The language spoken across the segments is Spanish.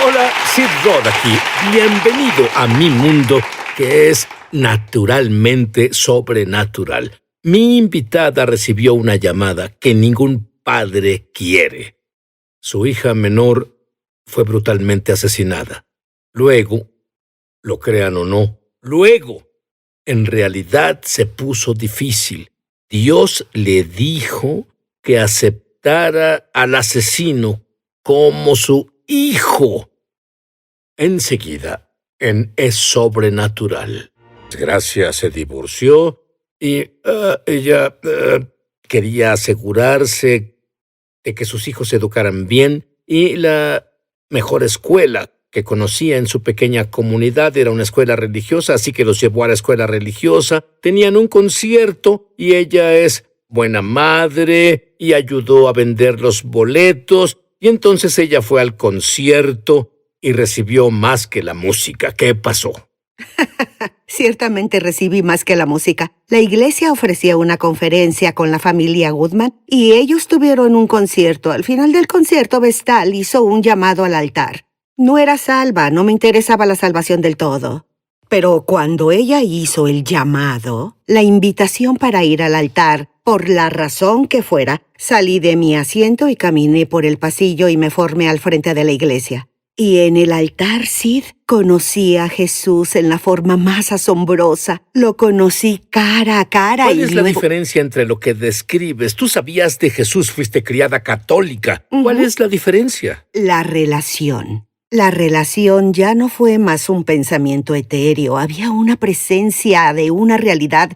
Hola, Sid Roth aquí. Bienvenido a mi mundo, que es naturalmente sobrenatural. Mi invitada recibió una llamada que ningún padre quiere. Su hija menor fue brutalmente asesinada. Luego, lo crean o no, en realidad se puso difícil. Dios le dijo que aceptara al asesino como su hijo. Enseguida, Es Sobrenatural. Gracia se divorció y ella quería asegurarse de que sus hijos se educaran bien, y la mejor escuela que conocía en su pequeña comunidad era una escuela religiosa, así que los llevó a la escuela religiosa. Tenían un concierto y ella es buena madre y ayudó a vender los boletos, y entonces ella fue al concierto y recibió más que la música. ¿Qué pasó? Ciertamente recibí más que la música. La iglesia ofrecía una conferencia con la familia Goodman y ellos tuvieron un concierto. Al final del concierto, Vestal hizo un llamado al altar. No era salva, no me interesaba la salvación del todo. Pero cuando ella hizo el llamado, la invitación para ir al altar, por la razón que fuera, salí de mi asiento y caminé por el pasillo y me formé al frente de la iglesia. Y en el altar, Sid, conocí a Jesús en la forma más asombrosa. Lo conocí cara a cara. ¿Cuál es la diferencia entre lo que describes? Tú sabías de Jesús, fuiste criada católica. ¿Cuál es la diferencia? La relación. La relación ya no fue más un pensamiento etéreo. Había una presencia de una realidad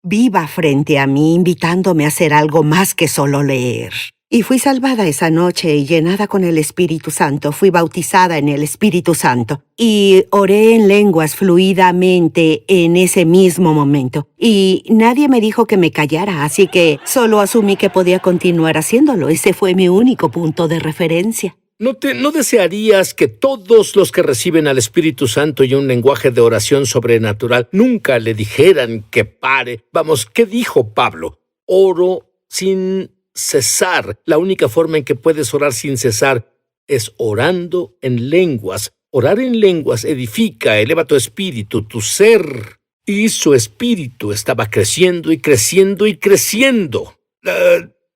viva frente a mí, invitándome a hacer algo más que solo leer. Y fui salvada esa noche y llenada con el Espíritu Santo. Fui bautizada en el Espíritu Santo. Y oré en lenguas fluidamente en ese mismo momento. Y nadie me dijo que me callara, así que solo asumí que podía continuar haciéndolo. Ese fue mi único punto de referencia. ¿No desearías que todos los que reciben al Espíritu Santo y un lenguaje de oración sobrenatural nunca le dijeran que pare? Vamos, ¿qué dijo Pablo? Oro sin cesar. La única forma en que puedes orar sin cesar es orando en lenguas. Orar en lenguas edifica, eleva tu espíritu, tu ser. Y su espíritu estaba creciendo y creciendo y creciendo.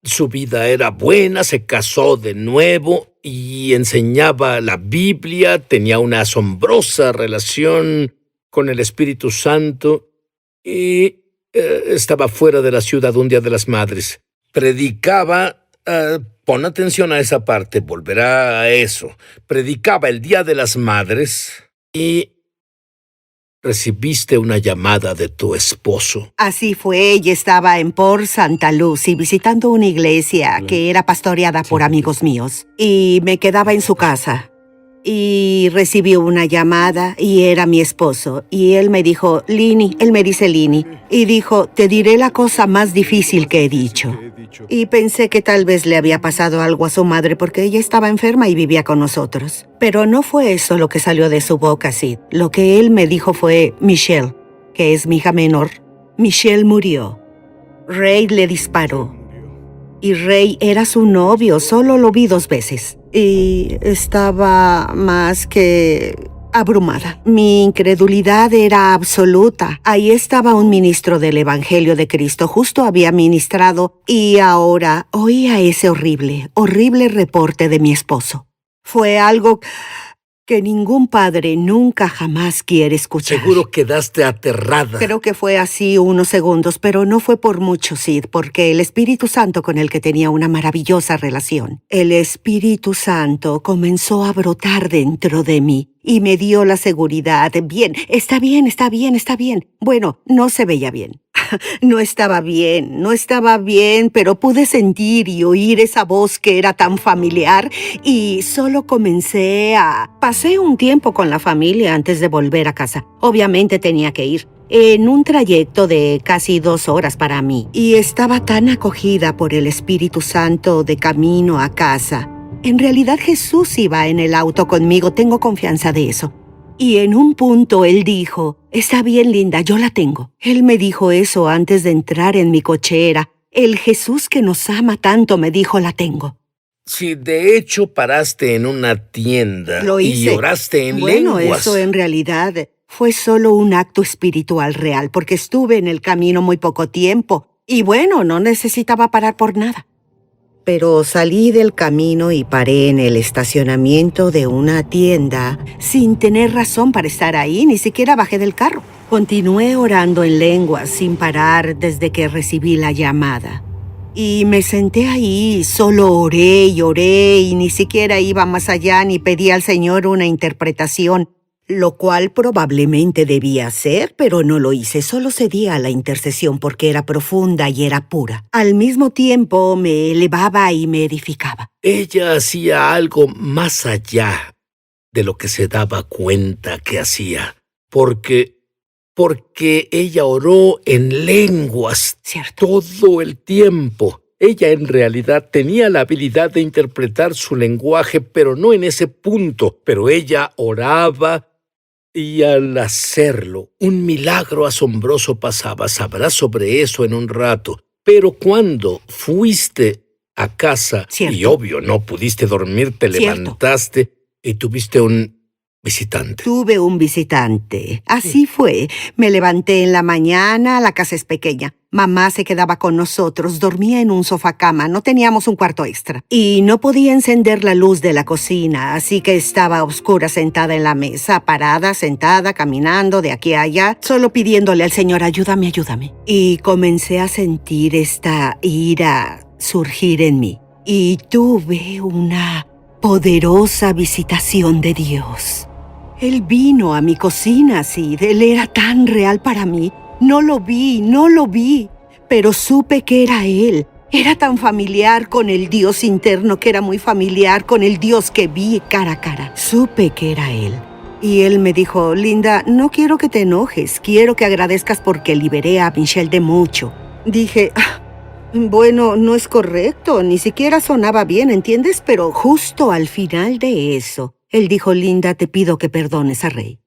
Su vida era buena, se casó de nuevo y enseñaba la Biblia, tenía una asombrosa relación con el Espíritu Santo y estaba fuera de la ciudad un día de las madres. Predicaba, pon atención a esa parte, volverá a eso. Predicaba el Día de las Madres y recibiste una llamada de tu esposo. Así fue, ella estaba en Port Santa Lucie visitando una iglesia que era pastoreada por amigos míos. Y me quedaba en su casa. Y recibí una llamada y era mi esposo. Y él me dijo, Lini, él me dice Lini. Y dijo, te diré la cosa más difícil que he dicho. Y pensé que tal vez le había pasado algo a su madre porque ella estaba enferma y vivía con nosotros. Pero no fue eso lo que salió de su boca, Sid. Lo que él me dijo fue, Michelle, que es mi hija menor. Michelle murió. Ray le disparó. Y Ray era su novio, solo lo vi 2 veces. Y estaba más que abrumada. Mi incredulidad era absoluta. Ahí estaba un ministro del Evangelio de Cristo, justo había ministrado, y ahora oía ese horrible reporte de mi esposo. Fue algo que ningún padre nunca jamás quiere escuchar. Seguro quedaste aterrada. Creo que fue así unos segundos, pero no fue por mucho, Sid, porque el Espíritu Santo, con el que tenía una maravillosa relación, el Espíritu Santo comenzó a brotar dentro de mí y me dio la seguridad. Bien, está bien. Bueno, no se veía bien. No estaba bien, pero pude sentir y oír esa voz que era tan familiar y solo Pasé un tiempo con la familia antes de volver a casa. Obviamente tenía que ir. En un trayecto de casi 2 horas para mí. Y estaba tan acogida por el Espíritu Santo de camino a casa. En realidad Jesús iba en el auto conmigo, tengo confianza de eso. Y en un punto él dijo, está bien, linda, yo la tengo. Él me dijo eso antes de entrar en mi cochera. El Jesús que nos ama tanto me dijo, la tengo. Si de hecho paraste en una tienda Lo y hice. oraste en Bueno, lenguas. eso en realidad fue solo un acto espiritual real, porque estuve en el camino muy poco tiempo. Y bueno, no necesitaba parar por nada. Pero salí del camino y paré en el estacionamiento de una tienda sin tener razón para estar ahí, ni siquiera bajé del carro. Continué orando en lenguas sin parar desde que recibí la llamada. Y me senté ahí, solo oré y ni siquiera iba más allá ni pedí al Señor una interpretación, lo cual probablemente debía hacer, pero no lo hice. Solo cedí a la intercesión porque era profunda y era pura. Al mismo tiempo me elevaba y me edificaba. Ella hacía algo más allá de lo que se daba cuenta que hacía, porque ella oró en lenguas Cierto. todo el tiempo. Ella en realidad tenía la habilidad de interpretar su lenguaje, pero no en ese punto. Pero ella oraba y al hacerlo, un milagro asombroso pasaba. Sabrás sobre eso en un rato. Pero cuando fuiste a casa, Cierto. y obvio no pudiste dormir, te Cierto. levantaste y tuviste un visitante. Tuve un visitante. Así fue. Me levanté en la mañana, la casa es pequeña. Mamá se quedaba con nosotros, dormía en un sofá cama, no teníamos un cuarto extra. Y no podía encender la luz de la cocina, así que estaba a oscuras sentada en la mesa, parada, sentada, caminando de aquí a allá, solo pidiéndole al Señor, ayúdame, ayúdame. Y comencé a sentir esta ira surgir en mí. Y tuve una poderosa visitación de Dios. Él vino a mi cocina, Sid. Él era tan real para mí. No lo vi, pero supe que era Él. Era tan familiar con el Dios interno que era muy familiar con el Dios que vi cara a cara. Supe que era Él. Y Él me dijo, Linda, no quiero que te enojes. Quiero que agradezcas porque liberé a Michelle de mucho. Dije, bueno, no es correcto. Ni siquiera sonaba bien, ¿entiendes? Pero justo al final de eso, Él dijo, Linda, te pido que perdones a Ray.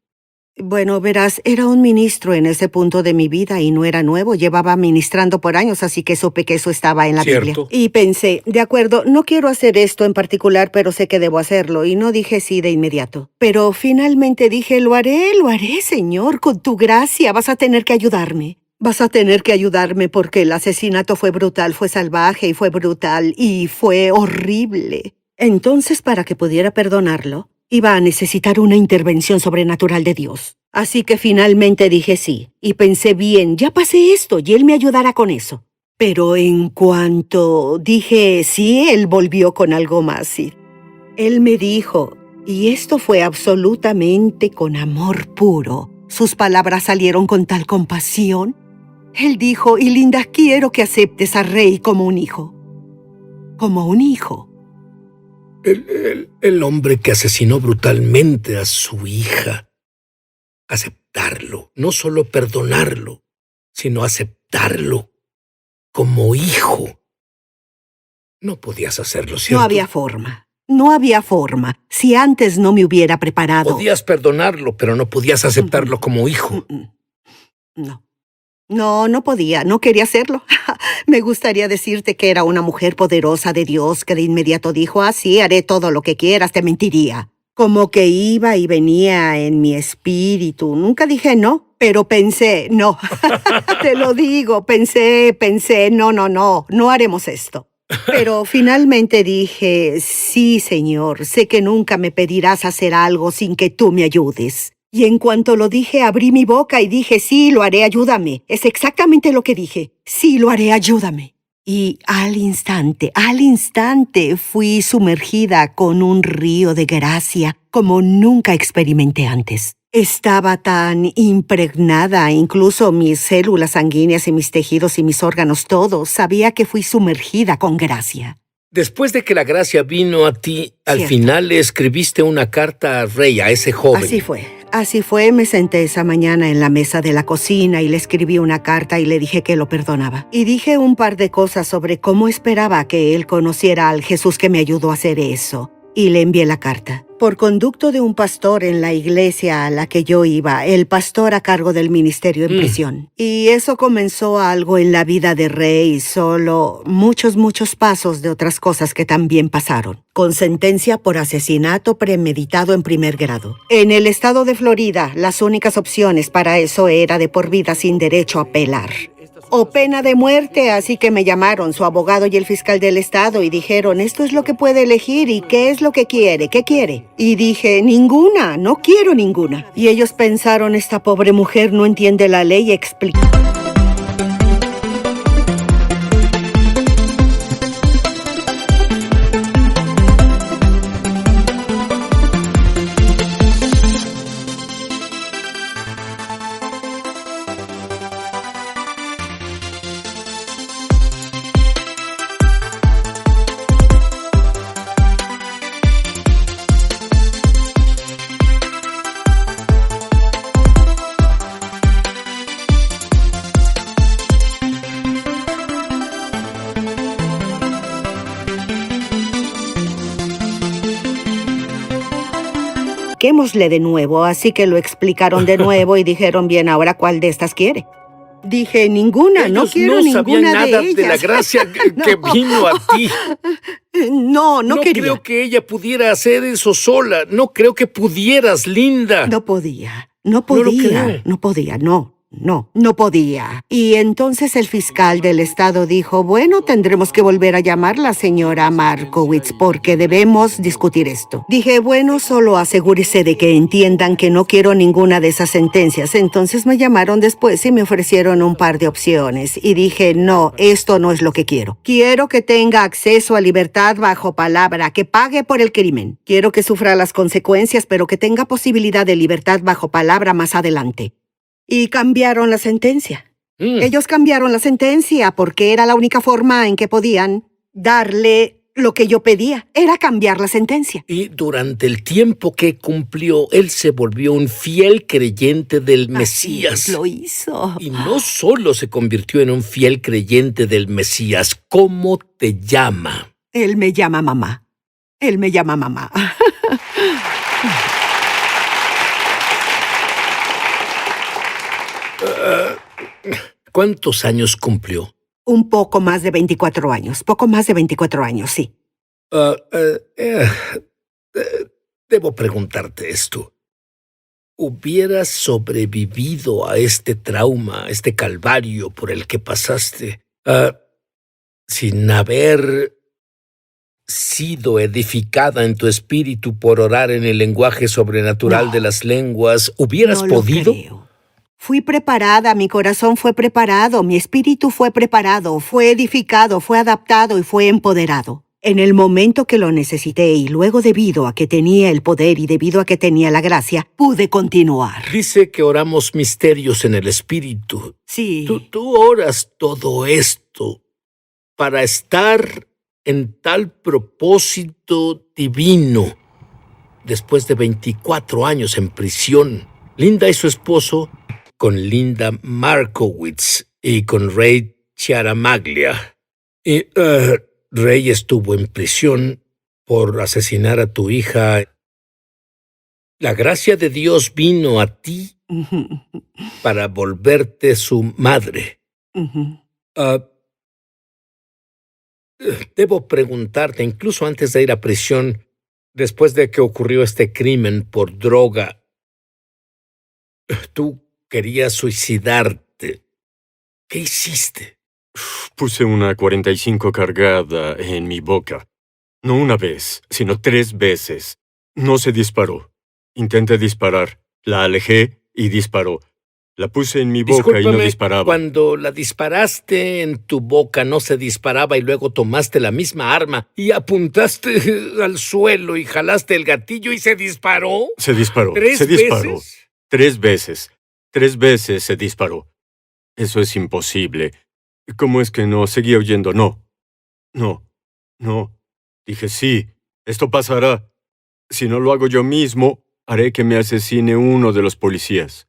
Bueno, verás, era un ministro en ese punto de mi vida y no era nuevo. Llevaba ministrando por años, así que supe que eso estaba en la Biblia. Y pensé, de acuerdo, no quiero hacer esto en particular, pero sé que debo hacerlo. Y no dije sí de inmediato. Pero finalmente dije, lo haré, Señor, con tu gracia. Vas a tener que ayudarme. Vas a tener que ayudarme porque el asesinato fue brutal, fue salvaje y fue brutal y fue horrible. Entonces, para que pudiera perdonarlo, iba a necesitar una intervención sobrenatural de Dios. Así que finalmente dije sí, y pensé bien, ya pasé esto y Él me ayudará con eso. Pero en cuanto dije sí, Él volvió con algo más, sí. Él me dijo, y esto fue absolutamente con amor puro. Sus palabras salieron con tal compasión. Él dijo, y Linda, quiero que aceptes a Ray como un hijo. Como un hijo. El hombre que asesinó brutalmente a su hija. Aceptarlo, no solo perdonarlo, sino aceptarlo como hijo. No podías hacerlo, ¿cierto? No había forma. No había forma. Si antes no me hubiera preparado. Podías perdonarlo, pero no podías aceptarlo como hijo. No. No podía. No quería hacerlo. Me gustaría decirte que era una mujer poderosa de Dios que de inmediato dijo, sí, haré todo lo que quieras, te mentiría. Como que iba y venía en mi espíritu. Nunca dije no, pero pensé, no. Te lo digo, pensé, no haremos esto. Pero finalmente dije, sí, Señor, sé que nunca me pedirás hacer algo sin que tú me ayudes. Y en cuanto lo dije, abrí mi boca y dije, sí, lo haré, ayúdame. Es exactamente lo que dije. Sí, lo haré, ayúdame. Y al instante, fui sumergida con un río de gracia como nunca experimenté antes. Estaba tan impregnada, incluso mis células sanguíneas y mis tejidos y mis órganos, todos. Sabía que fui sumergida con gracia. Después de que la gracia vino a ti, al Cierto. final le escribiste una carta a Ray, a ese joven. Así fue, me senté esa mañana en la mesa de la cocina y le escribí una carta y le dije que lo perdonaba. Y dije un par de cosas sobre cómo esperaba que él conociera al Jesús que me ayudó a hacer eso. y le envié la carta. Por conducto de un pastor en la iglesia a la que yo iba, el pastor a cargo del ministerio en prisión. Y eso comenzó algo en la vida de Ray, solo muchos pasos de otras cosas que también pasaron. Con sentencia por asesinato premeditado en primer grado. En el estado de Florida, las únicas opciones para eso era de por vida sin derecho a apelar. O pena de muerte, así que me llamaron su abogado y el fiscal del estado y dijeron, esto es lo que puede elegir y qué es lo que quiere, ¿qué quiere? Y dije, ninguna, no quiero ninguna. Y ellos pensaron, esta pobre mujer no entiende la ley, explicó. Expliquémosle de nuevo, así que lo explicaron de nuevo y dijeron, bien, ahora, ¿cuál de estas quiere? Dije, ninguna, no quiero ninguna nada de ellas. de la gracia que vino a ti. No quería. Creo que ella pudiera hacer eso sola. No creo que pudieras, Linda. No podía. No lo creo. No podía. Y entonces el fiscal del estado dijo, bueno, tendremos que volver a llamar a la señora Markowitz porque debemos discutir esto. Dije, bueno, solo asegúrese de que entiendan que no quiero ninguna de esas sentencias. Entonces me llamaron después y me ofrecieron un par de opciones. Y dije, no, esto no es lo que quiero. Quiero que tenga acceso a libertad bajo palabra, que pague por el crimen. Quiero que sufra las consecuencias, pero que tenga posibilidad de libertad bajo palabra más adelante. Y cambiaron la sentencia. Ellos cambiaron la sentencia porque era la única forma en que podían darle lo que yo pedía. Era cambiar la sentencia. Y durante el tiempo que cumplió, él se volvió un fiel creyente del Mesías. Así lo hizo. Y no solo se convirtió en un fiel creyente del Mesías. ¿Cómo te llama? Él me llama mamá. ¿Cuántos años cumplió? Un poco más de 24 años. Poco más de 24 años, sí. Debo preguntarte esto. ¿Hubieras sobrevivido a este trauma, a este calvario por el que pasaste, sin haber sido edificada en tu espíritu por orar en el lenguaje sobrenatural de las lenguas? ¿Hubieras podido? No lo creo. Fui preparada, mi corazón fue preparado, mi espíritu fue preparado, fue edificado, fue adaptado y fue empoderado. En el momento que lo necesité y luego debido a que tenía el poder y debido a que tenía la gracia, pude continuar. Dice que oramos misterios en el espíritu. Sí. Tú oras todo esto para estar en tal propósito divino. Después de 24 años en prisión, Linda y su esposo, con Linda Markowitz y con Ray Chiaramaglia. Y Ray estuvo en prisión por asesinar a tu hija. La gracia de Dios vino a ti para volverte su madre. Debo preguntarte, incluso antes de ir a prisión, después de que ocurrió este crimen por droga, tú querías suicidarte. ¿Qué hiciste? Puse una 45 cargada en mi boca. No una vez, sino 3 veces. No se disparó. Intenté disparar. La alejé y disparó. La puse en mi boca y no disparaba. Cuando la disparaste en tu boca no se disparaba y luego tomaste la misma arma y apuntaste al suelo y jalaste el gatillo y se disparó. Se disparó. ¿3 disparó. veces? 3 veces. 3 veces se disparó. Eso es imposible. ¿Cómo es que no? Seguía oyendo. No. Dije, sí, esto pasará. Si no lo hago yo mismo, haré que me asesine uno de los policías.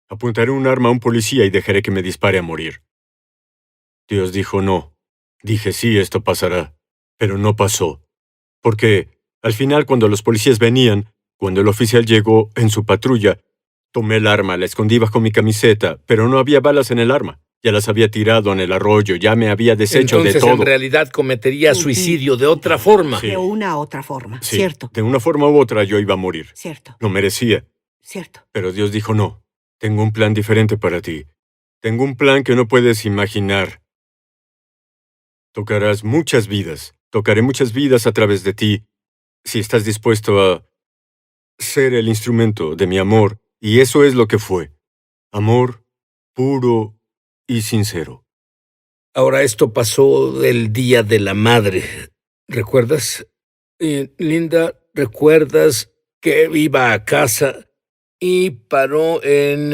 Apuntaré un arma a un policía y dejaré que me dispare a morir. Dios dijo no. Dije, sí, esto pasará. Pero no pasó. Porque Al final, cuando los policías venían, cuando el oficial llegó en su patrulla, tomé el arma, la escondí bajo mi camiseta, pero no había balas en el arma. Ya las había tirado en el arroyo, ya me había deshecho Entonces, de todo. en realidad cometería suicidio de otra forma. Sí. De una otra forma. Sí, Cierto, de una forma u otra yo iba a morir. cierto, Lo merecía. cierto. Pero Dios dijo, no, tengo un plan diferente para ti. Tengo un plan que no puedes imaginar. Tocarás muchas vidas. Tocaré muchas vidas a través de ti, si estás dispuesto a ser el instrumento de mi amor. Y eso es lo que fue. Amor puro y sincero. Ahora, esto pasó el Día de la Madre. ¿Recuerdas? Linda, ¿recuerdas que iba a casa y paró en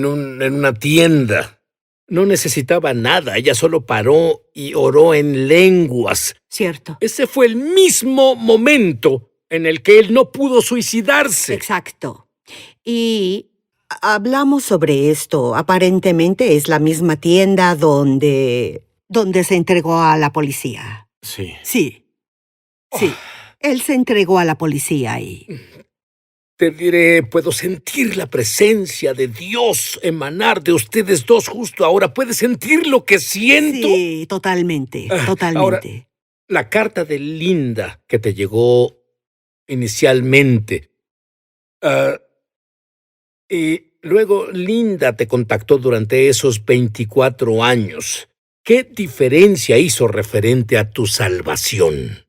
una tienda? No necesitaba nada, ella solo paró y oró en lenguas. Cierto. Ese fue el mismo momento en el que él no pudo suicidarse. Exacto. Y hablamos sobre esto. Aparentemente es la misma tienda donde se entregó a la policía. Sí. Sí. Sí. Él se entregó a la policía y... Te diré, puedo sentir la presencia de Dios emanar de ustedes dos justo ahora. ¿Puedes sentir lo que siento? Sí, totalmente, totalmente. Ahora, la carta de Linda que te llegó inicialmente. Y luego Linda te contactó durante esos 24 años. ¿Qué diferencia hizo referente a tu salvación?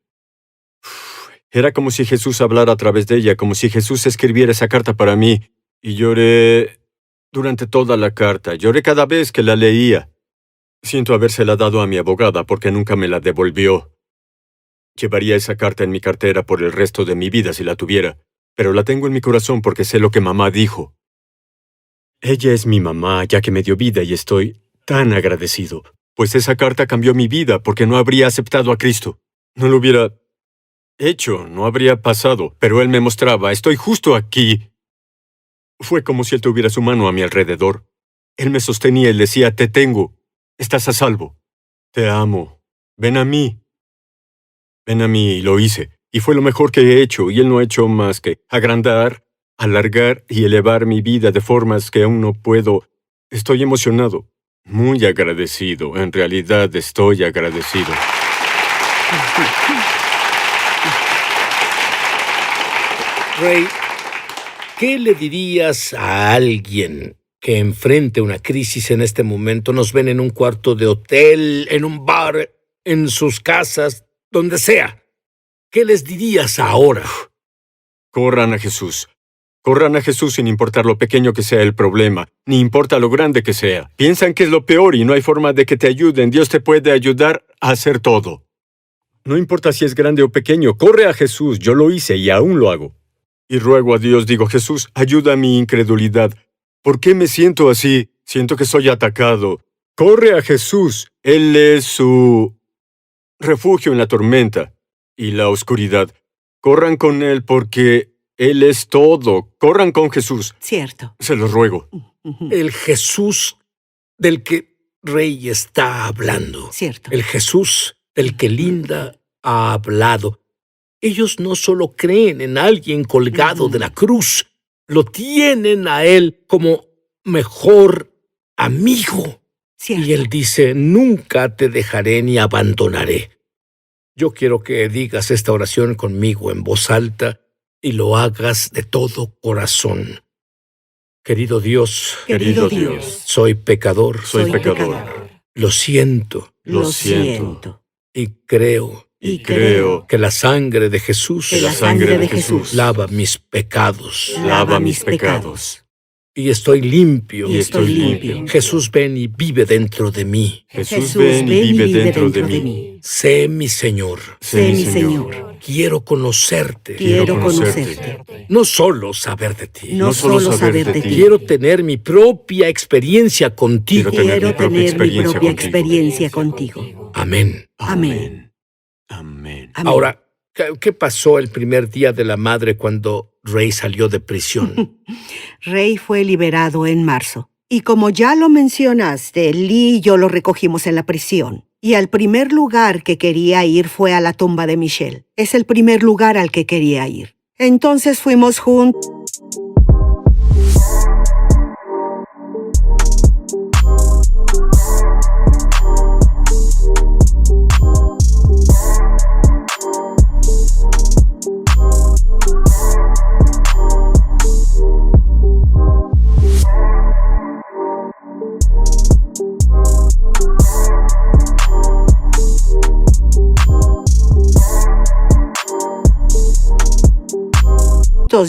Era como si Jesús hablara a través de ella, como si Jesús escribiera esa carta para mí. Y lloré durante toda la carta. Lloré cada vez que la leía. Siento habérsela dado a mi abogada porque nunca me la devolvió. Llevaría esa carta en mi cartera por el resto de mi vida si la tuviera, pero la tengo en mi corazón porque sé lo que mamá dijo. Ella es mi mamá, ya que me dio vida y estoy tan agradecido, pues esa carta cambió mi vida porque no habría aceptado a Cristo. No lo hubiera hecho, no habría pasado, pero Él me mostraba, estoy justo aquí. Fue como si Él tuviera su mano a mi alrededor. Él me sostenía y decía, te tengo, estás a salvo, te amo, ven a mí. Ven a mí, y lo hice, y fue lo mejor que he hecho, y Él no ha hecho más que agrandar, alargar y elevar mi vida de formas que aún no puedo. Estoy emocionado, muy agradecido, en realidad estoy agradecido. Ray, ¿qué le dirías a alguien que enfrente una crisis en este momento? Nos ven en un cuarto de hotel, en un bar, en sus casas, donde sea. ¿Qué les dirías ahora? Corran a Jesús. Corran a Jesús sin importar lo pequeño que sea el problema, ni importa lo grande que sea. Piensan que es lo peor y no hay forma de que te ayuden. Dios te puede ayudar a hacer todo. No importa si es grande o pequeño, corre a Jesús. Yo lo hice y aún lo hago. Y ruego a Dios, digo, Jesús, ayuda a mi incredulidad. ¿Por qué me siento así? Siento que soy atacado. Corre a Jesús. Él es su refugio en la tormenta y la oscuridad. Corran con Él porque Él es todo. Corran con Jesús. Cierto. Se los ruego. Ujú. El Jesús del que Ray está hablando. Cierto. El Jesús del que Linda ha hablado. Ellos no solo creen en alguien colgado de la cruz, lo tienen a Él como mejor amigo. Cierto. Y Él dice, nunca te dejaré ni abandonaré. Yo quiero que digas esta oración conmigo en voz alta y lo hagas de todo corazón. Querido Dios, Querido Dios, soy pecador, Soy pecador. lo siento lo siento. siento. y creo Y creo que la sangre de Jesús que la sangre de Jesús lava mis pecados lava mis pecados. y estoy limpio. Y estoy limpio. Jesús, ven y vive dentro de mí. Jesús, ven y vive dentro de mí. Sé mi Señor. Sé mi Señor. Quiero conocerte. Quiero conocerte. conocerte. No solo saber de ti. No solo saber de ti. Quiero tener mi propia experiencia contigo. Quiero tener mi propia contigo. experiencia contigo. Amén. Amén. Amén. Amén. Ahora, ¿qué pasó el primer día de la madre cuando Ray salió de prisión? Ray fue liberado en marzo. Y como ya lo mencionaste, Lee y yo lo recogimos en la prisión. Y al primer lugar que quería ir fue a la tumba de Michelle. Es el primer lugar al que quería ir. Entonces fuimos juntos.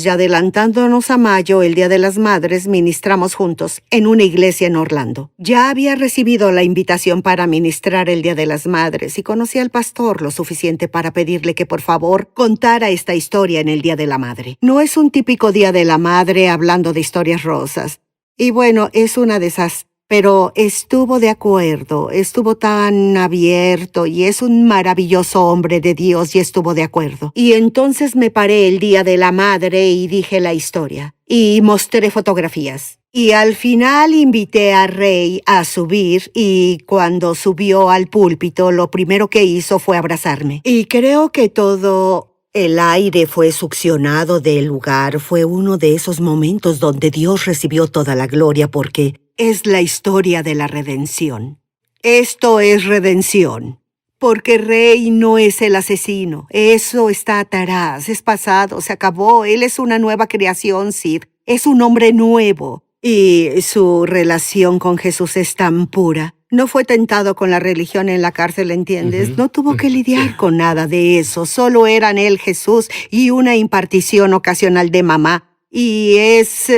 Y adelantándonos a mayo, el Día de las Madres, ministramos juntos en una iglesia en Orlando. Ya había recibido la invitación para ministrar el Día de las Madres y conocí al pastor lo suficiente para pedirle que por favor contara esta historia en el Día de la Madre. No es un típico Día de la Madre hablando de historias rosas. Y bueno, es una de esas. Pero estuvo de acuerdo, estuvo tan abierto y es un maravilloso hombre de Dios y estuvo de acuerdo. Y entonces me paré el Día de la Madre y dije la historia. Y mostré fotografías. Y al final invité a Ray a subir y cuando subió al púlpito lo primero que hizo fue abrazarme. Y creo que todo el aire fue succionado del lugar. Fue uno de esos momentos donde Dios recibió toda la gloria porque es la historia de la redención. Esto es redención. Porque Ray no es el asesino. Eso está atrás, es pasado, se acabó. Él es una nueva creación, Sid. Es un hombre nuevo. Y su relación con Jesús es tan pura. No fue tentado con la religión en la cárcel, ¿entiendes? No tuvo que lidiar con nada de eso. Solo eran él, Jesús, y una impartición ocasional de mamá. Y es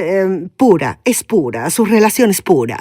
pura, su relación es pura.